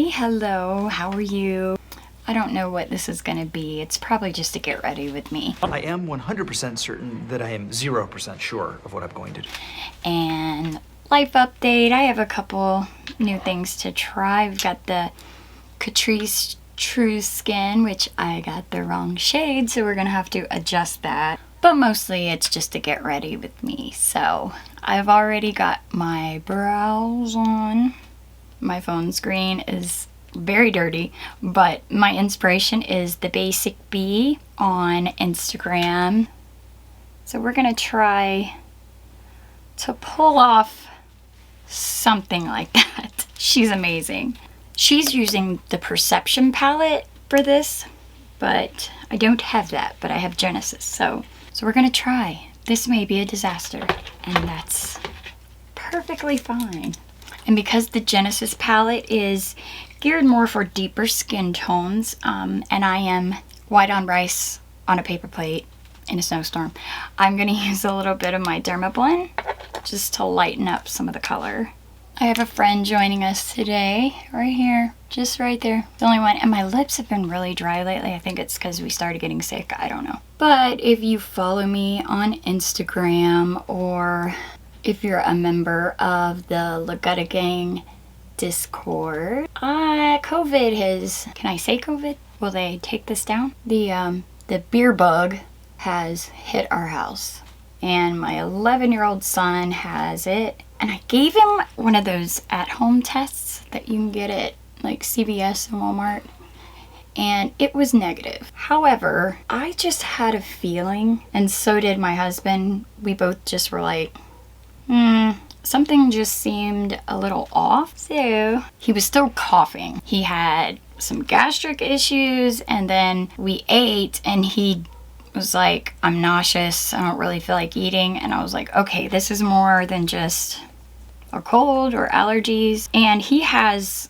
Hi, hello, how are you? I don't know what this is gonna be. It's probably just to get ready with me. I am 100% certain that I am 0% sure of what I'm going to do. And life update, I have a couple new things to try. We've got the Catrice True Skin, which I got the wrong shade, so we're gonna have to adjust that. But mostly it's just to get ready with me. So I've already got my brows on. My phone screen is very dirty, but my inspiration is the Basic Bee on Instagram. So we're gonna try to pull off something like that. She's amazing. She's using the Perception palette for this, but I don't have that, but I have Genesis. So we're gonna try. This may be a disaster, and that's perfectly fine. And because the Genesis palette is geared more for deeper skin tones, and I am white on rice on a paper plate in a snowstorm, I'm gonna use a little bit of my Dermablend just to lighten up some of the color. I have a friend joining us today, right here, just right there. The only one, and my lips have been really dry lately. I think it's because we started getting sick, I don't know. But if you follow me on Instagram, or if you're a member of the Gutta Gang Discord, COVID has, can I say COVID? Will they take this down? The beer bug has hit our house, and my 11-year-old son has it. And I gave him one of those at-home tests that you can get at like CVS and Walmart, and it was negative. However, I just had a feeling, and so did my husband. We both just were like, something just seemed a little off. So he was still coughing. He had some gastric issues, and then we ate, and he was like, I'm nauseous, I don't really feel like eating. And I was like, okay, this is more than just a cold or allergies. And he's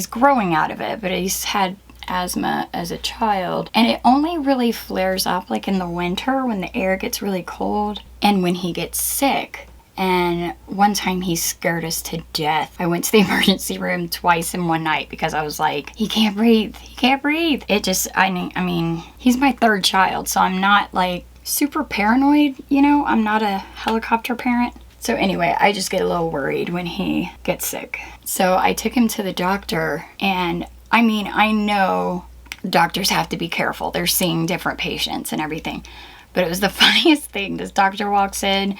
growing out of it, but he's had asthma as a child, and it only really flares up like in the winter when the air gets really cold and when he gets sick. And one time he scared us to death. I went to the emergency room twice in one night because I was like, he can't breathe, he can't breathe. It just, I mean, he's my third child, so I'm not like super paranoid, you know, I'm not a helicopter parent. So anyway, I just get a little worried when he gets sick. So I took him to the doctor, and I mean, I know doctors have to be careful. They're seeing different patients and everything. But it was the funniest thing. This doctor walks in,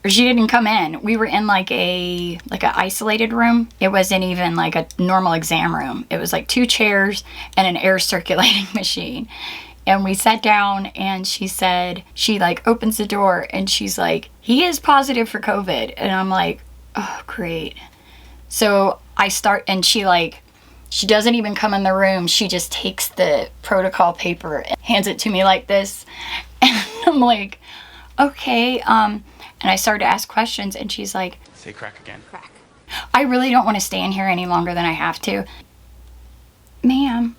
or she didn't come in. We were in like an isolated room. It wasn't even like a normal exam room. It was like 2 chairs and an air circulating machine. And we sat down, and she said, she like opens the door and she's like, he is positive for COVID. And I'm like, oh, great. So I start, and she doesn't even come in the room. She just takes the protocol paper and hands it to me like this. And I'm like, okay. And I started to ask questions, and she's like, say crack again. Crack. I really don't want to stay in here any longer than I have to. Ma'am,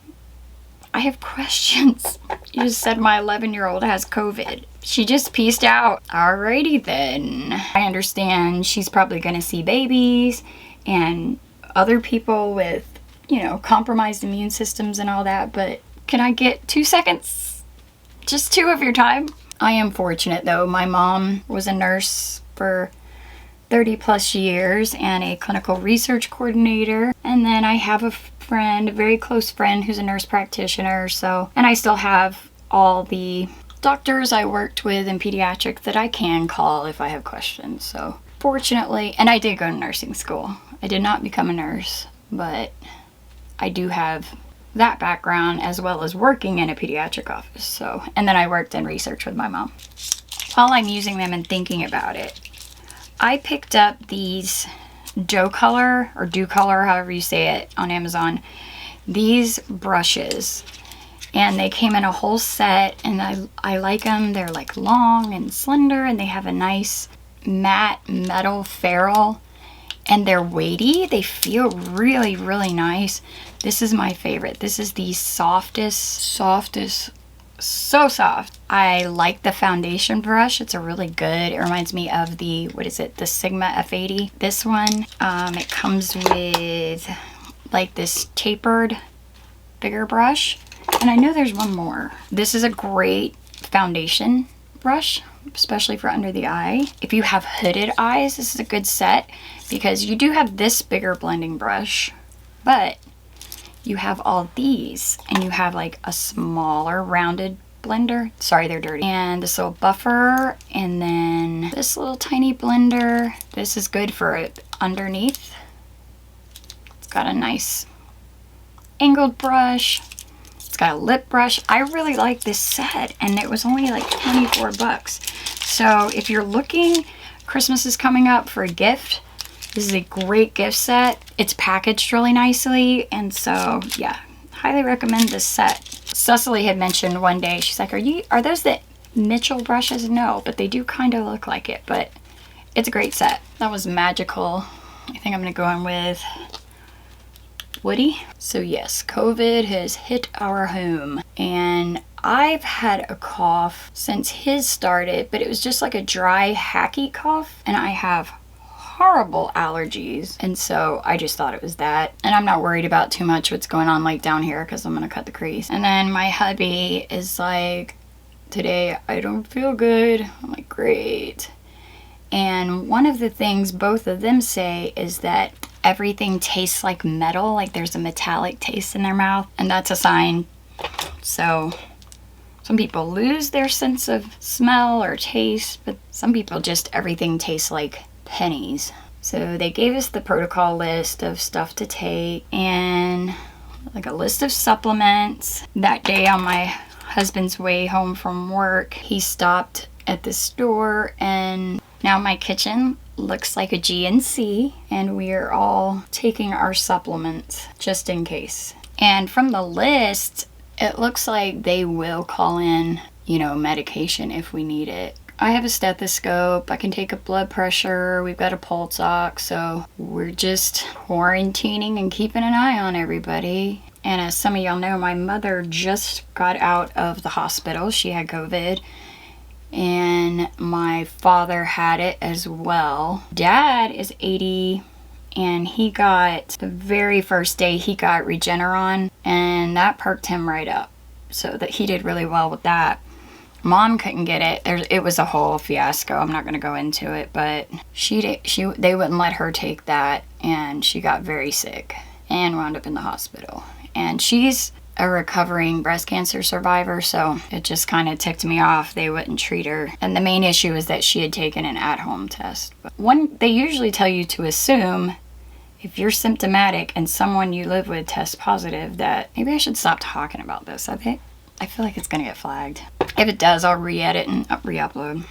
I have questions. You just said my 11-year-old has COVID. She just pieced out. Alrighty then. I understand she's probably going to see babies and other people with, you know, compromised immune systems and all that, but can I get 2 seconds? Just 2 of your time? I am fortunate though. My mom was a nurse for 30 plus years and a clinical research coordinator. And then I have a friend, a very close friend, who's a nurse practitioner. So, and I still have all the doctors I worked with in pediatrics that I can call if I have questions. So fortunately, and I did go to nursing school. I did not become a nurse, but I do have that background as well as working in a pediatric office. So, and then I worked in research with my mom. While I'm using them and thinking about it, I picked up these Doe Color, or Dew Color, however you say it, on Amazon. These brushes, and they came in a whole set, and I like them. They're like long and slender, and they have a nice matte metal ferrule, and they're weighty. They feel really, really nice. This is my favorite. This is the softest, so soft. I like the foundation brush. It's a really good, it reminds me of the, what is it, the Sigma F80. This one, it comes with like this tapered, bigger brush. And I know there's one more. This is a great foundation brush, especially for under the eye. If you have hooded eyes, this is a good set because you do have this bigger blending brush, but you have all these and you have like a smaller rounded blender. Sorry, they're dirty. And this little buffer, and then this little tiny blender. This is good for it underneath. It's got a nice angled brush. It's got a lip brush. I really like this set, and it was only like 24 bucks. So if you're looking, Christmas is coming up, for a gift, this is a great gift set. It's packaged really nicely, and so yeah, highly recommend this set. Cecily had mentioned one day, she's like, are those the Mitchell brushes? No, but they do kind of look like it, but it's a great set. That was magical. I think I'm gonna go in with Woody. So yes, COVID has hit our home, and I've had a cough since his started, but it was just like a dry, hacky cough, and I have horrible allergies, and so I just thought it was that. And I'm not worried about too much what's going on like down here because I'm gonna cut the crease. And then my hubby is like, today I don't feel good. I'm like, great. And one of the things both of them say is that everything tastes like metal, like there's a metallic taste in their mouth, and that's a sign. So some people lose their sense of smell or taste, but some people just, everything tastes like pennies. So they gave us the protocol list of stuff to take and like a list of supplements. That day on my husband's way home from work, he stopped at the store, and now my kitchen looks like a GNC, and we are all taking our supplements just in case. And from the list, it looks like they will call in, you know, medication if we need it. I have a stethoscope, I can take a blood pressure, we've got a pulse ox, so we're just quarantining and keeping an eye on everybody. And as some of y'all know, my mother just got out of the hospital. She had COVID, and my father had it as well. Dad is 80, and he got, the very first day he got Regeneron, and that perked him right up. So that he did really well with that. Mom couldn't get it. It was a whole fiasco. I'm not going to go into it, but they wouldn't let her take that, and she got very sick and wound up in the hospital. And she's a recovering breast cancer survivor, so it just kind of ticked me off they wouldn't treat her. And the main issue is that she had taken an at-home test. But they usually tell you to assume if you're symptomatic and someone you live with tests positive, that maybe I should stop talking about this. I feel like it's gonna get flagged. If it does, I'll re-edit and re-upload.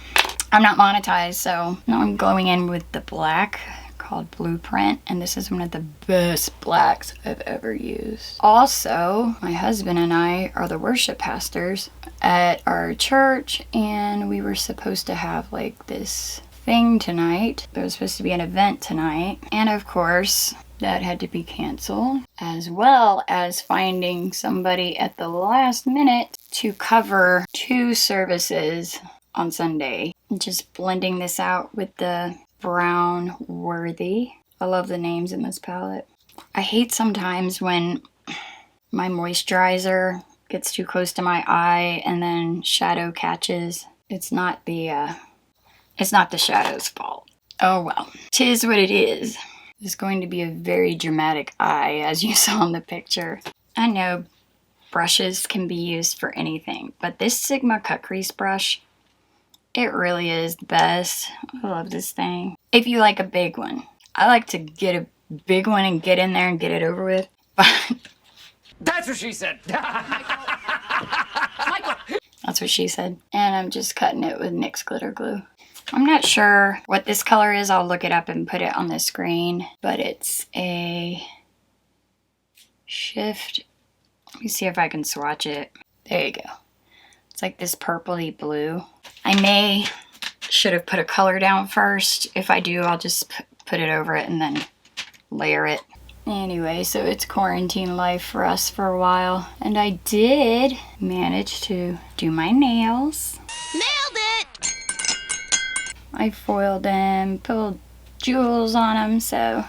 I'm not monetized, so now I'm going in with the black called Blueprint, and this is one of the best blacks I've ever used. Also, my husband and I are the worship pastors at our church, and we were supposed to have like this thing tonight. There was supposed to be an event tonight, and of course that had to be canceled, as well as finding somebody at the last minute to cover 2 services on Sunday. Just blending this out with the Brown Worthy. I love the names in this palette. I hate sometimes when my moisturizer gets too close to my eye and then shadow catches. It's not the shadow's fault. Oh well. 'Tis what it is. It's going to be a very dramatic eye, as you saw in the picture. I know brushes can be used for anything, but this Sigma cut crease brush, it really is the best. I love this thing. If you like a big one, I like to get a big one and get in there and get it over with. But that's what she said. That's what she said. And I'm just cutting it with NYX Glitter Glue. I'm not sure what this color is. I'll look it up and put it on the screen. But it's a Shift. Let me see if I can swatch it. There you go. It's like this purpley blue. I should have put a color down first. If I do, I'll just put it over it and then layer it. Anyway, so it's quarantine life for us for a while. And I did manage to do my nails. Nailed it! I foiled them, put jewels on them, so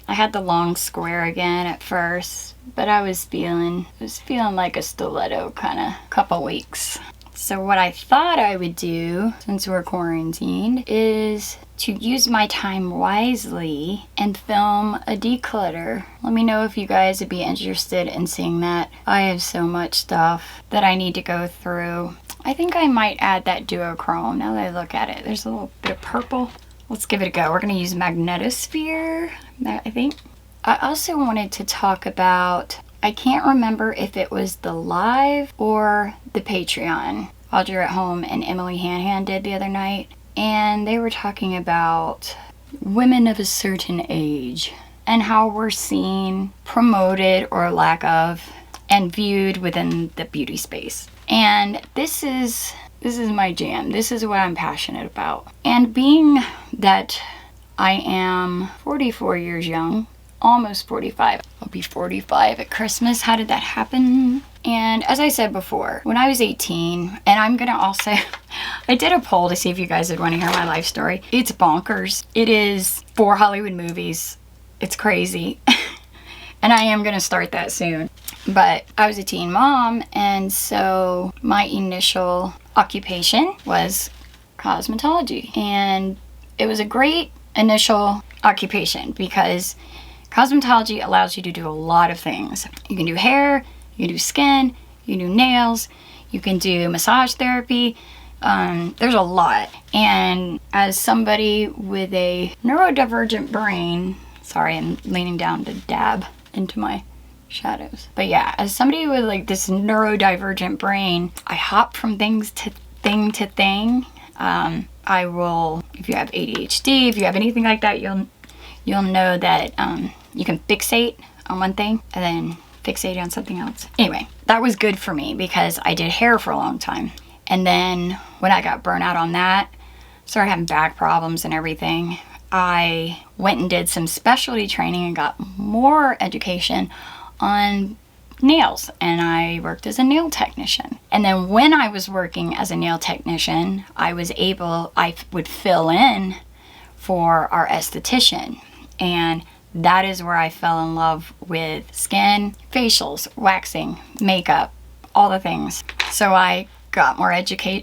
I had the long square again at first, but I was feeling like a stiletto kind of couple weeks. So what I thought I would do, since we're quarantined, is to use my time wisely and film a declutter. Let me know if you guys would be interested in seeing that. I have so much stuff that I need to go through. I think I might add that duochrome now that I look at it. There's a little bit of purple. Let's give it a go. We're going to use Magnetosphere, I think. I also wanted to talk about, I can't remember if it was the live or the Patreon Audrey at Home and Emily Hanhan did the other night. And they were talking about women of a certain age and how we're seen, promoted, or lack of, and viewed within the beauty space. And this is my jam. This is what I'm passionate about. And being that I am 44 years young, almost 45. I'll be 45 at Christmas. How did that happen? And as I said before, when I was 18, and I'm gonna also, I did a poll to see if you guys would want to hear my life story. It's bonkers. It is 4 Hollywood movies. It's crazy. And I am gonna start that soon. But I was a teen mom, and so my initial occupation was cosmetology. And it was a great initial occupation because cosmetology allows you to do a lot of things. You can do hair, you can do skin, you can do nails, you can do massage therapy. There's a lot. And as somebody with a neurodivergent brain, sorry, I'm leaning down to dab into my shadows. But yeah, as somebody with like this neurodivergent brain, I hop from things to thing to thing. I will, if you have ADHD, if you have anything like that, you'll know that you can fixate on one thing and then fixate on something else. Anyway, that was good for me because I did hair for a long time. And then when I got burnt out on that, started having back problems and everything, I went and did some specialty training and got more education on nails, and I worked as a nail technician. And then when I was working as a nail technician, I would fill in for our esthetician, and that is where I fell in love with skin, facials, waxing, makeup, all the things. So I got more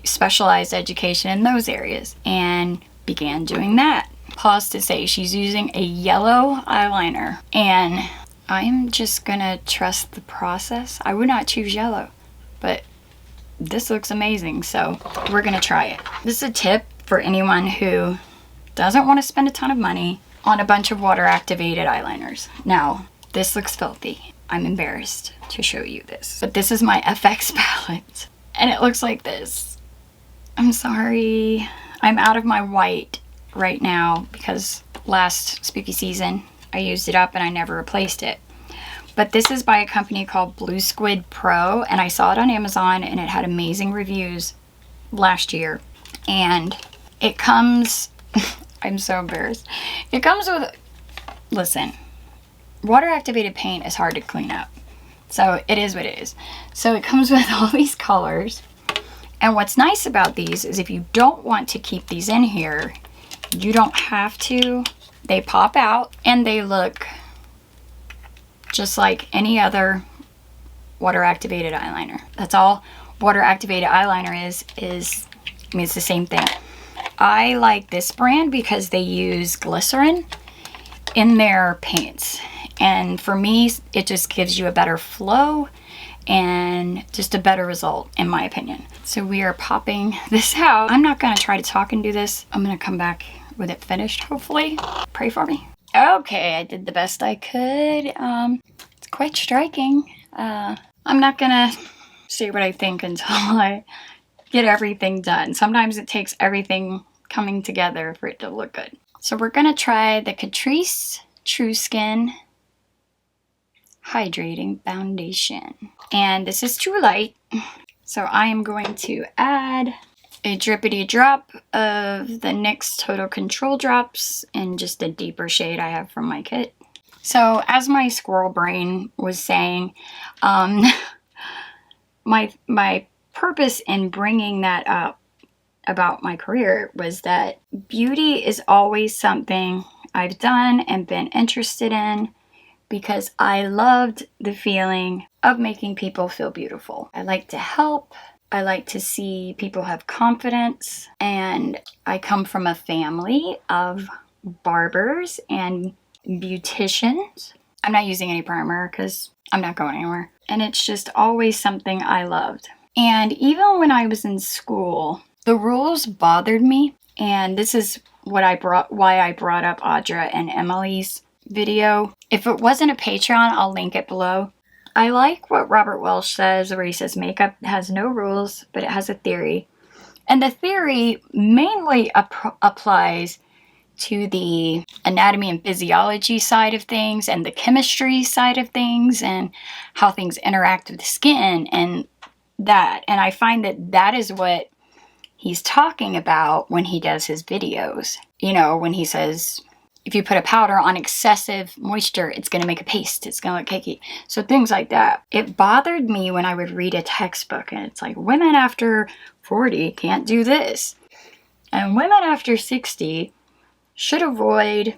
specialized education in those areas and began doing that. Pause to say she's using a yellow eyeliner, and I'm just gonna trust the process. I would not choose yellow, but this looks amazing, so we're gonna try it. This is a tip for anyone who doesn't want to spend a ton of money on a bunch of water activated eyeliners. Now, this looks filthy. I'm embarrassed to show you this, but this is my FX palette, and it looks like this. I'm sorry. I'm out of my white right now because last spooky season I used it up and I never replaced it. But this is by a company called Blue Squid Pro, and I saw it on Amazon and it had amazing reviews last year. And it comes, I'm so embarrassed. It comes with, listen, water activated paint is hard to clean up. So it is what it is. So it comes with all these colors. And what's nice about these is if you don't want to keep these in here, you don't have to. They pop out and they look just like any other water activated eyeliner. That's all water activated eyeliner is, I mean, it's the same thing. I like this brand because they use glycerin in their paints. And for me, it just gives you a better flow and just a better result, in my opinion. So we are popping this out. I'm not gonna try to talk and do this. I'm gonna come back with it finished, hopefully. Pray for me. Okay, I did the best I could. It's quite striking. I'm not gonna say what I think until I get everything done. Sometimes it takes everything coming together for it to look good. So we're gonna try the Catrice True Skin Hydrating Foundation. And this is True Light. So I am going to add a drippity drop of the NYX Total Control drops in just a deeper shade I have from my kit. So as my squirrel brain was saying, my purpose in bringing that up about my career was that beauty is always something I've done and been interested in because I loved the feeling of making people feel beautiful. I like to help. I like to see people have confidence. And I come from a family of barbers and beauticians. I'm not using any primer because I'm not going anywhere. And it's just always something I loved. And even when I was in school, the rules bothered me. And this is why I brought up Audra and Emily's video. If it wasn't a Patreon, I'll link it below. I like what Robert Welsh says, where he says makeup has no rules, but it has a theory. And the theory mainly applies to the anatomy and physiology side of things and the chemistry side of things and how things interact with the skin and that. And I find that that is what he's talking about when he does his videos. You know, when he says, if you put a powder on excessive moisture, it's going to make a paste. It's going to look cakey. So things like that. It bothered me when I would read a textbook and it's like, women after 40 can't do this. And women after 60 should avoid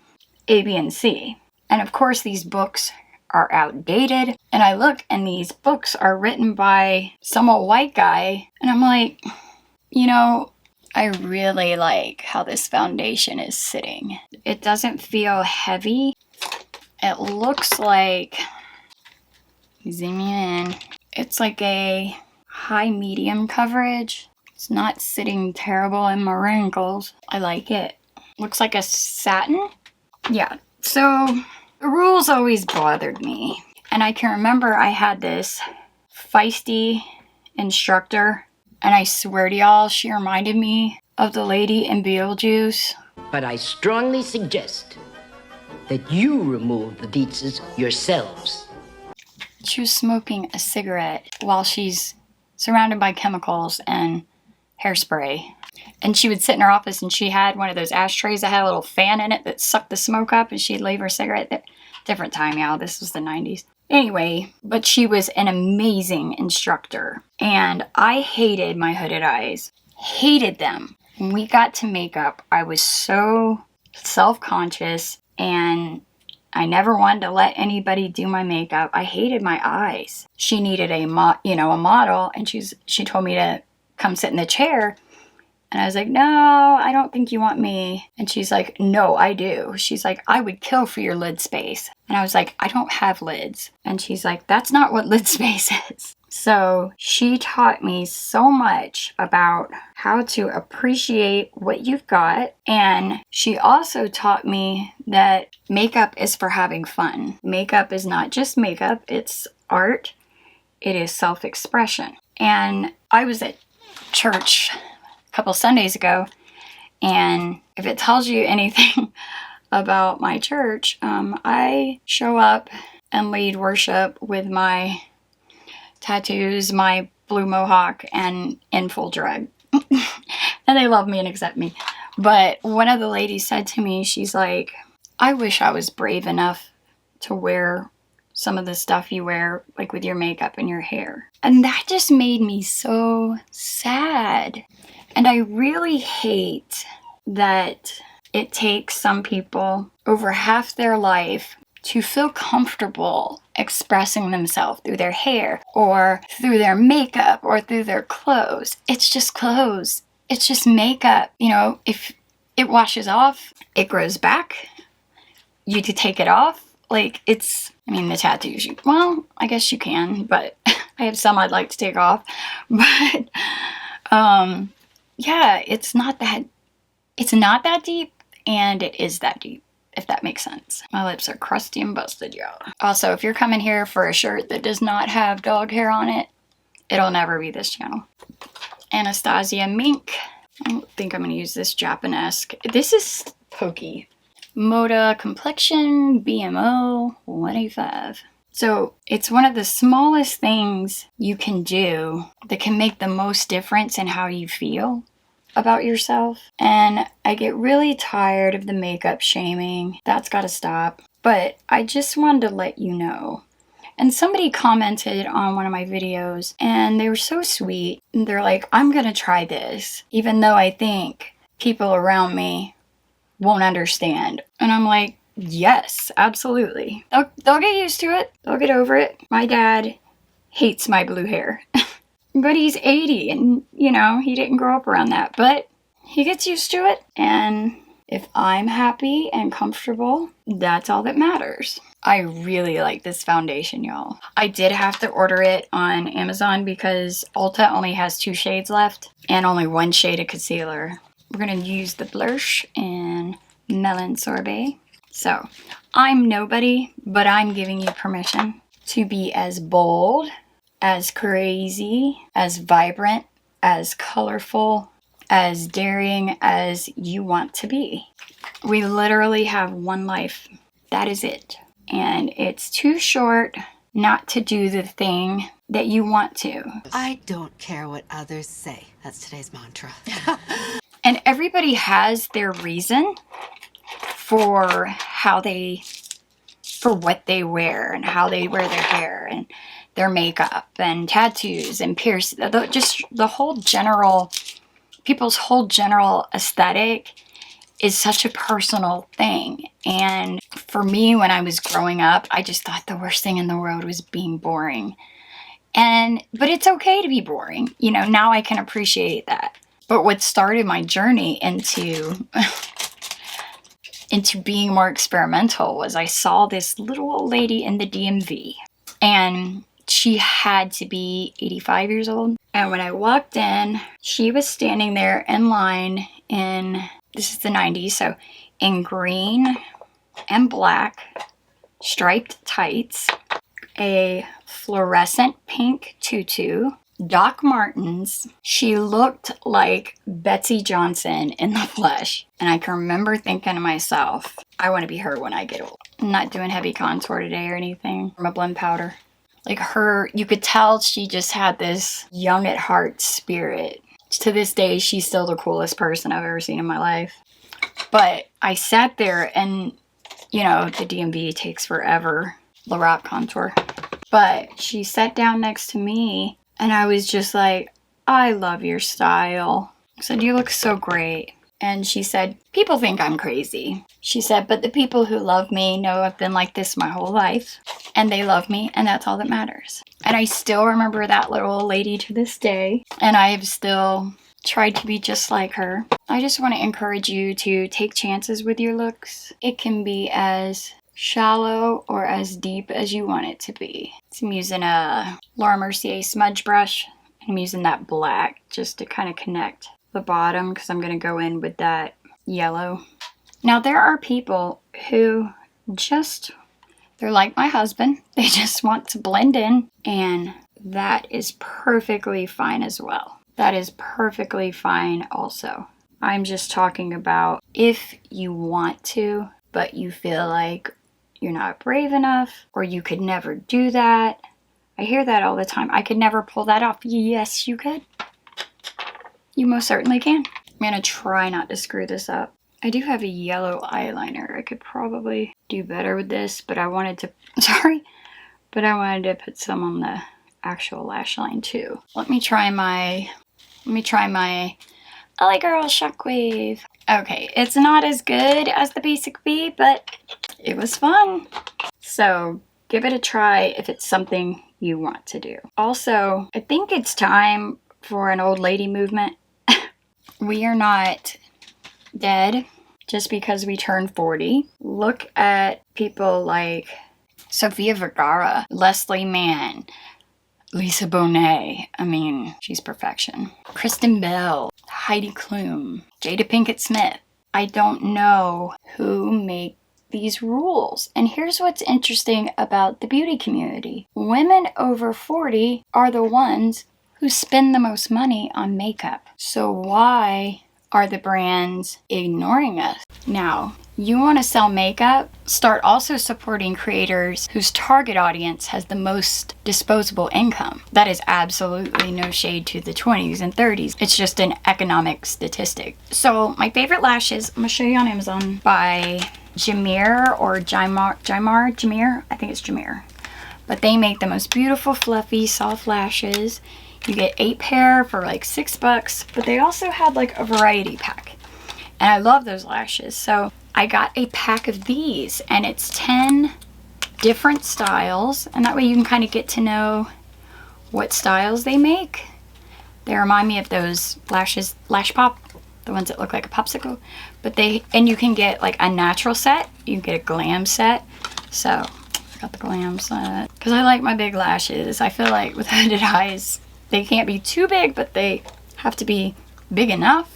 A, B, and C. And of course, these books are outdated. And I look and these books are written by some old white guy. And I'm like, you know, I really like how this foundation is sitting. It doesn't feel heavy. It looks like, zoom in, it's like a high medium coverage. It's not sitting terrible in my wrinkles. I like it. Looks like a satin. Yeah, so the rules always bothered me. And I can remember I had this feisty instructor, and I swear to y'all, she reminded me of the lady in Beetlejuice. But I strongly suggest that you remove the pizzas yourselves. She was smoking a cigarette while she's surrounded by chemicals and hairspray. And she would sit in her office and she had one of those ashtrays that had a little fan in it that sucked the smoke up, and she'd leave her cigarette there. Different time, y'all. This was the 90s. Anyway, but she was an amazing instructor. And I hated my hooded eyes. Hated them. When we got to makeup, I was so self-conscious and I never wanted to let anybody do my makeup. I hated my eyes. She needed a model, and she told me to come sit in the chair. And I was like, no, I don't think you want me. And she's like, no, I do. She's like, I would kill for your lid space. And I was like, I don't have lids. And she's like, that's not what lid space is. So she taught me so much about how to appreciate what you've got. And she also taught me that makeup is for having fun. Makeup is not just makeup, it's art. It is self-expression. And I was at church couple Sundays ago, and if it tells you anything about my church, I show up and lead worship with my tattoos, my blue mohawk, and in full drag. And they love me and accept me. But one of the ladies said to me, she's like, I wish I was brave enough to wear some of the stuff you wear, like with your makeup and your hair. And that just made me so sad. And I really hate that it takes some people over half their life to feel comfortable expressing themselves through their hair or through their makeup or through their clothes. It's just clothes. It's just makeup. You know, if it washes off, it grows back. You could take it off. Like, it's, I mean, the tattoos, well, I guess you can, but I have some I'd like to take off. But, yeah, it's not that deep, and it is that deep, if that makes sense. My lips are crusty and busted, y'all. Also, if you're coming here for a shirt that does not have dog hair on it, it'll never be this channel. Anastasia Mink. I don't think I'm going to use this Japanesque. This is pokey. Moda Complexion BMO 185. So it's one of the smallest things you can do that can make the most difference in how you feel about yourself. And I get really tired of the makeup shaming. That's got to stop. But I just wanted to let you know. And somebody commented on one of my videos, and they were so sweet. And they're like, I'm going to try this, even though I think people around me won't understand, And I'm like, yes, absolutely. They'll get used to it. They'll get over it. My dad hates my blue hair. But he's 80 and, you know, he didn't grow up around that. But he gets used to it. And if I'm happy and comfortable, that's all that matters. I really like this foundation, y'all. I did have to order it on Amazon because Ulta only has 2 shades left and only 1 shade of concealer. We're going to use the blush in Melon Sorbet. So, I'm nobody, but I'm giving you permission to be as bold, as crazy, as vibrant, as colorful, as daring as you want to be. We literally have one life. That is it. And it's too short not to do the thing that you want to. I don't care what others say. That's today's mantra. And everybody has their reason for what they wear and how they wear their hair and their makeup and tattoos and piercing. Just the whole general, people's whole general aesthetic is such a personal thing. And for me, when I was growing up, I just thought the worst thing in the world was being boring. But it's okay to be boring. You know, now I can appreciate that. But what started my journey into being more experimental was I saw this little old lady in the DMV. And she had to be 85 years old. And when I walked in, she was standing there in line in, this is the 90s, so in green and black striped tights, a fluorescent pink tutu, Doc Martens. She looked like Betsy Johnson in the flesh. And I can remember thinking to myself, I want to be her when I get old. I'm not doing heavy contour today or anything from a blend powder. Like her, you could tell she just had this young at heart spirit. To this day, she's still the coolest person I've ever seen in my life. But I sat there and, you know, the DMV takes forever, the rock contour. But she sat down next to me and I was just like, I love your style. I said, you look so great. And she said, people think I'm crazy. She said, but the people who love me know I've been like this my whole life. And they love me, and that's all that matters. And I still remember that little old lady to this day. And I have still tried to be just like her. I just want to encourage you to take chances with your looks. It can be as shallow or as deep as you want it to be. So I'm using a Laura Mercier smudge brush. I'm using that black just to kind of connect the bottom because I'm going to go in with that yellow. Now there are people who just, they're like my husband. They just want to blend in, and that is perfectly fine as well. That is perfectly fine also. I'm just talking about if you want to, but you feel like you're not brave enough or you could never do that. I hear that all the time. I could never pull that off. Yes, you could. You most certainly can. I'm going to try not to screw this up. I do have a yellow eyeliner. I could probably do better with this, but I wanted to, but I wanted to put some on the actual lash line too. Let me try my LA Girl Shockwave. Okay, it's not as good as the Basic Bee, but it was fun. So give it a try if it's something you want to do. Also, I think it's time for an old lady movement. We are not dead just because we turned 40. Look at people like Sofia Vergara, Leslie Mann, Lisa Bonet. I mean, she's perfection. Kristen Bell, Heidi Klum, Jada Pinkett Smith. I don't know who make these rules. And here's what's interesting about the beauty community. Women over 40 are the ones who spend the most money on makeup. So why are the brands ignoring us? Now, you want to sell makeup? Start also supporting creators whose target audience has the most disposable income. That is absolutely no shade to the 20s and 30s. It's just an economic statistic. So my favorite lashes, I'm going to show you on Amazon, by Jamir or Jamir. I think it's Jamir. But they make the most beautiful, fluffy, soft lashes. You get 8 pair for like $6, but they also had like a variety pack. And I love those lashes. So I got a pack of these, and it's 10 different styles. And that way you can kind of get to know what styles they make. They remind me of those lashes, Lash Pop, the ones that look like a popsicle. But and you can get like a natural set, you can get a glam set. So I got the glam set because I like my big lashes. I feel like with hooded eyes, they can't be too big, but they have to be big enough.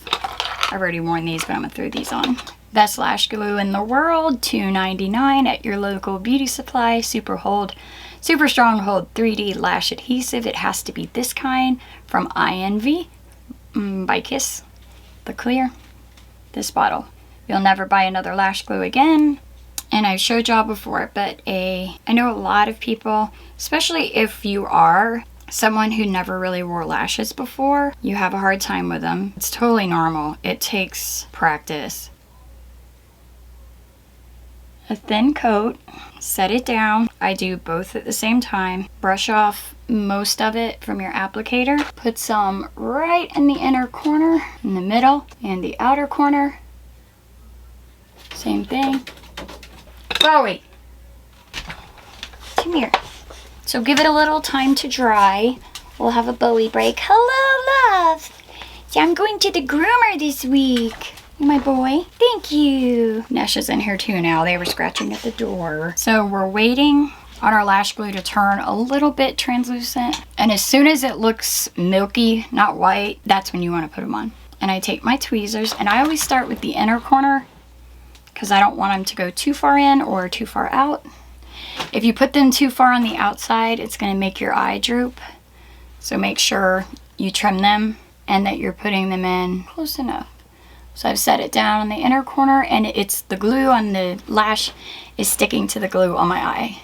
I've already worn these, but I'm gonna throw these on. Best lash glue in the world, $2.99 at your local beauty supply. Super strong hold 3D lash adhesive. It has to be this kind from INV by Kiss, the clear. This bottle. You'll never buy another lash glue again. And I showed y'all before, but I know a lot of people, especially if you are someone who never really wore lashes before, you have a hard time with them. It's totally normal. It takes practice. A thin coat, set it down. I do both at the same time. Brush off most of it from your applicator. Put some right in the inner corner, in the middle, and the outer corner. Same thing. Bowie, come here. So give it a little time to dry. We'll have a Bowie break. Hello, love. Yeah, I'm going to the groomer this week. My boy. Thank you. Nesha's in here too now. They were scratching at the door. So we're waiting on our lash glue to turn a little bit translucent. And as soon as it looks milky, not white, that's when you want to put them on. And I take my tweezers, and I always start with the inner corner because I don't want them to go too far in or too far out. If you put them too far on the outside, it's going to make your eye droop. So make sure you trim them and that you're putting them in close enough. So I've set it down on the inner corner, and it's the glue on the lash is sticking to the glue on my eye.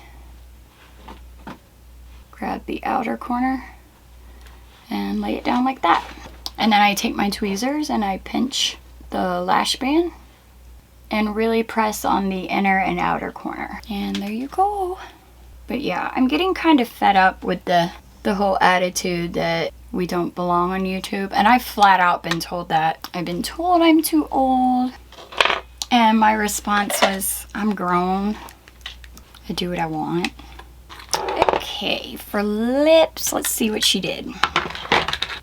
Grab the outer corner and lay it down like that. And then I take my tweezers and I pinch the lash band and really press on the inner and outer corner. And there you go. But yeah, I'm getting kind of fed up with the whole attitude that we don't belong on YouTube. And I've flat out been told that. I've been told I'm too old. And my response was, I'm grown. I do what I want. Okay, for lips, let's see what she did.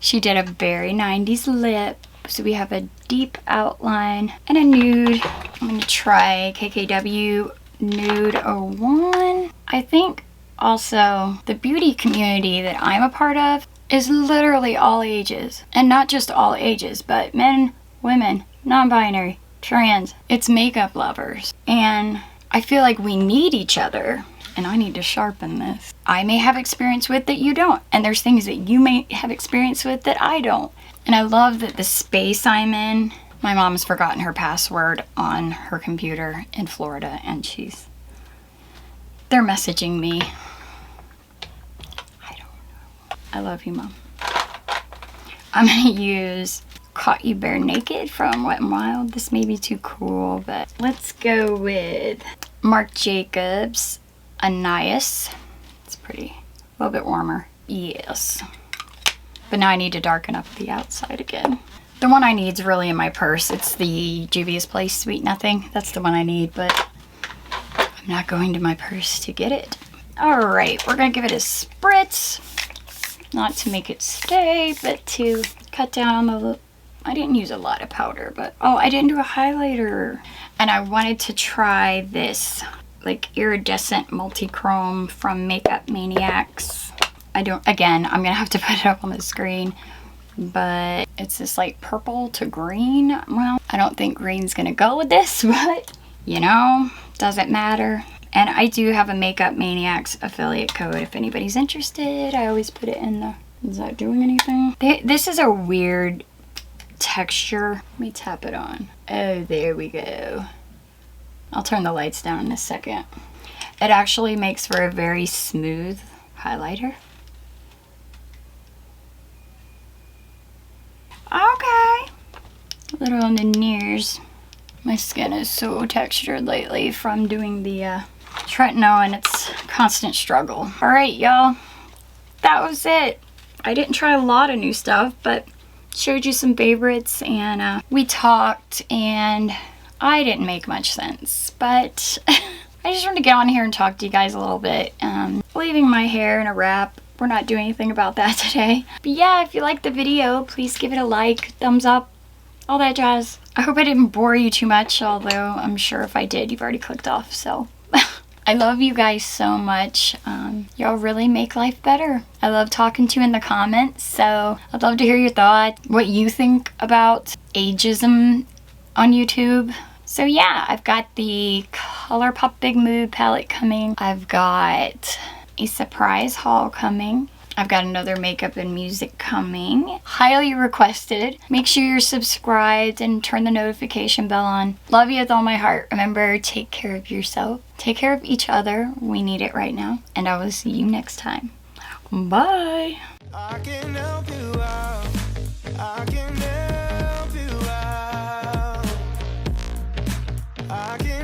She did a very 90s lip. So we have a deep outline and a nude. I'm going to try KKW Nude 01. I think also the beauty community that I'm a part of is literally all ages. And not just all ages, but men, women, non-binary, trans. It's makeup lovers. And I feel like we need each other. And I need to sharpen this. I may have experience with that you don't. And there's things that you may have experience with that I don't. And I love that the space I'm in, my mom's forgotten her password on her computer in Florida, and they're messaging me. I don't know. I love you, Mom. I'm gonna use Caught You Bare Naked from Wet n Wild. This may be too cool, but let's go with Marc Jacobs Anais. It's pretty, a little bit warmer. Yes. But now I need to darken up the outside again. The one I need is really in my purse. It's the Juvia's Place Sweet Nothing. That's the one I need, but I'm not going to my purse to get it. All right, we're gonna give it a spritz. Not to make it stay, but to cut down on the, I didn't use a lot of powder, but, oh, I didn't do a highlighter. And I wanted to try this, like, iridescent multi-chrome from Makeup Maniacs. Again, I'm gonna have to put it up on the screen, but it's this like purple to green. Well, I don't think green's gonna go with this, but you know, doesn't matter. And I do have a Makeup Maniacs affiliate code if anybody's interested. I always put it in the, is that doing anything? This is a weird texture. Let me tap it on. Oh, there we go. I'll turn the lights down in a second. It actually makes for a very smooth highlighter. Okay. A little on the nears. My skin is so textured lately from doing the Tretinoin, and it's a constant struggle. Alright, y'all. That was it. I didn't try a lot of new stuff, but showed you some favorites, and we talked, and I didn't make much sense, but I just wanted to get on here and talk to you guys a little bit. Leaving my hair in a wrap. We're not doing anything about that today. But yeah, if you liked the video, please give it a like, thumbs up, all that jazz. I hope I didn't bore you too much, although I'm sure if I did, you've already clicked off, so. I love you guys so much. Y'all really make life better. I love talking to you in the comments, so I'd love to hear your thoughts, what you think about ageism on YouTube. So yeah, I've got the ColourPop Big Mood palette coming. I've got a surprise haul coming. I've got another makeup and music coming. Highly requested. Make sure you're subscribed and turn the notification bell on. Love you with all my heart. Remember, take care of yourself. Take care of each other. We need it right now. And I will see you next time. Bye. I can help you out. I can help you out. I can